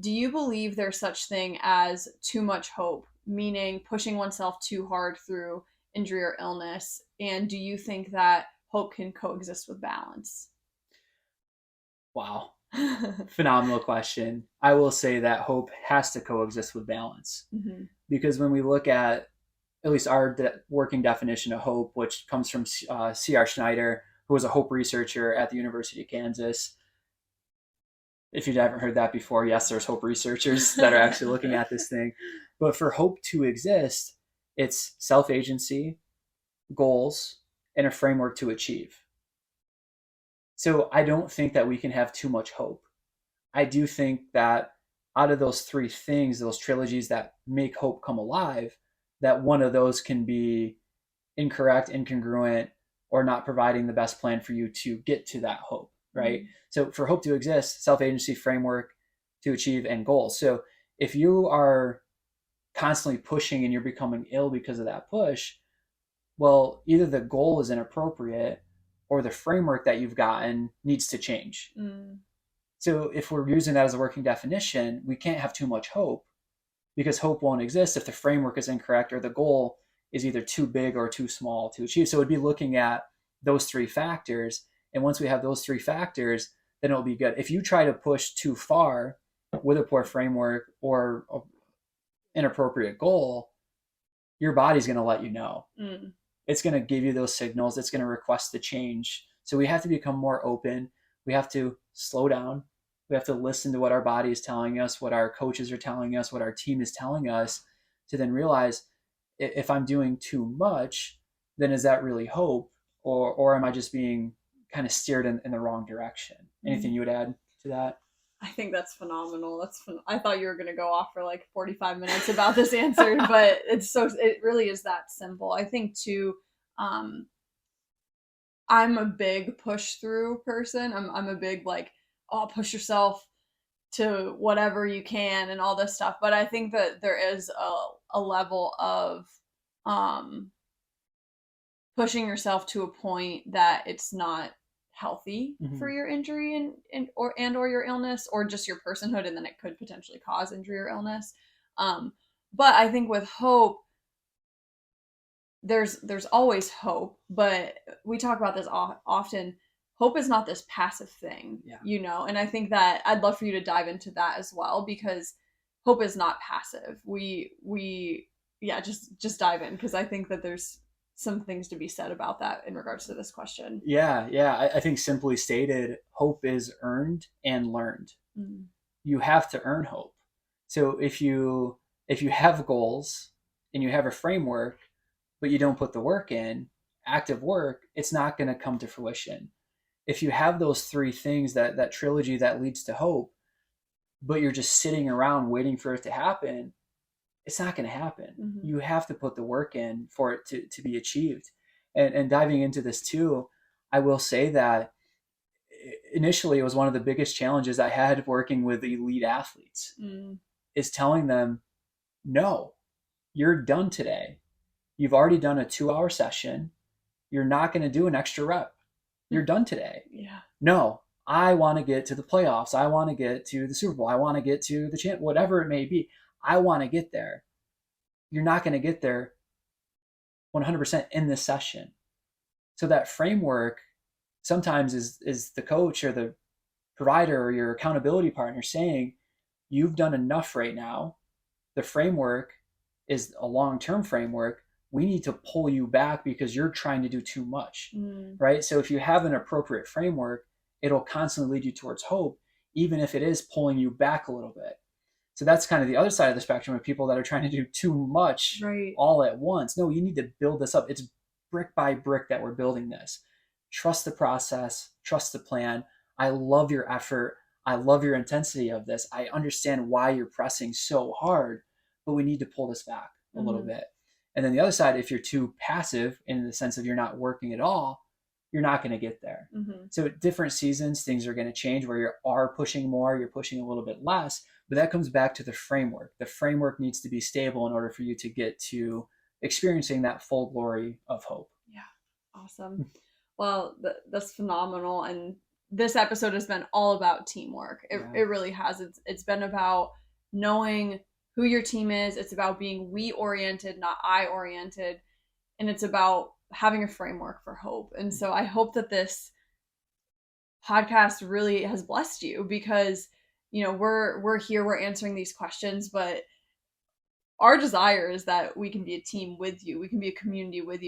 do you believe there's such thing as too much hope, meaning pushing oneself too hard through injury or illness? And do you think that hope can coexist with balance? Wow. Phenomenal question. I will say that hope has to coexist with balance Mm-hmm. because when we look at least our working definition of hope, which comes from C.R. Schneider, who was a hope researcher at the University of Kansas. If you haven't heard that before, yes, there's hope researchers that are actually looking at this thing. But for hope to exist, it's self agency, goals, and a framework to achieve. So I don't think that we can have too much hope. I do think that out of those three things, those trilogies that make hope come alive, that one of those can be incorrect, incongruent, or not providing the best plan for you to get to that hope, right? Mm. So for hope to exist, self-agency, framework to achieve, and goals. So if you are constantly pushing and you're becoming ill because of that push, well, either the goal is inappropriate or the framework that you've gotten needs to change. Mm. So if we're using that as a working definition, we can't have too much hope because hope won't exist if the framework is incorrect or the goal is either too big or too small to achieve. So it'd be looking at those three factors. And once we have those three factors, then it'll be good. If you try to push too far with a poor framework or an inappropriate goal, your body's going to let you know. Mm. It's going to give you those signals. It's going to request the change. So we have to become more open. We have to slow down. We have to listen to what our body is telling us, what our coaches are telling us, what our team is telling us, to then realize if I'm doing too much, then is that really hope? Or am I just being kind of steered in the wrong direction? Anything Mm. you would add to that? I think that's phenomenal. I thought you were going to go off for like 45 minutes about this answer, but it really is that simple. I think too, um, I'm a big push through person. I'm a big like, oh, push yourself to whatever you can and all this stuff. But I think that there is a level of um pushing yourself to a point that it's not healthy Mm-hmm. for your injury and or your illness, or just your personhood, and then it could potentially cause injury or illness. um but I think with hope, there's always hope, but we talk about this often. Hope is not this passive thing, Yeah. and I think that I'd love for you to dive into that as well, because hope is not passive. We Yeah, just dive in, because I think that there's some things to be said about that in regards to this question. Yeah. I think simply stated, hope is earned and learned. Mm. You have to earn hope. So if you have goals and you have a framework, but you don't put the work in, active work, it's not going to come to fruition. If you have those three things, that trilogy that leads to hope, but you're just sitting around waiting for it to happen, it's not going to happen. Mm-hmm. You have to put the work in for it to be achieved. And diving into this too, I will say that initially it was one of the biggest challenges I had working with elite athletes Mm. is telling them, no, you're done today. You've already done a 2 hour session. You're not going to do an extra rep. You're done today. Yeah. No, I want to get to the playoffs. I want to get to the Super Bowl. I want to get to the champ, whatever it may be. I want to get there. You're not going to get there 100% in this session. So that framework sometimes is the coach or the provider or your accountability partner saying, you've done enough right now. The framework is a long-term framework. We need to pull you back because you're trying to do too much, Mm. right? So if you have an appropriate framework, it'll constantly lead you towards hope, even if it is pulling you back a little bit. So that's kind of the other side of the spectrum of people that are trying to do too much Right. all at once. No, you need to build this up. It's brick by brick that we're building this. Trust the process, trust the plan. I love your effort. I love your intensity of this. I understand why you're pressing so hard, but we need to pull this back a little Mm-hmm. bit. And then the other side, if you're too passive in the sense of you're not working at all, you're not going to get there. Mm-hmm. So different seasons, things are going to change where you are pushing more, you're pushing a little bit less, but that comes back to the framework. The framework needs to be stable in order for you to get to experiencing that full glory of hope. Yeah. Awesome. Well, that's phenomenal. And this episode has been all about teamwork. Yeah. It really has. It's been about knowing who your team is. It's about being we oriented, not I oriented, and it's about having a framework for hope. And so I hope that this podcast really has blessed you, because we're here, we're answering these questions, but our desire is that we can be a team with you, we can be a community with you.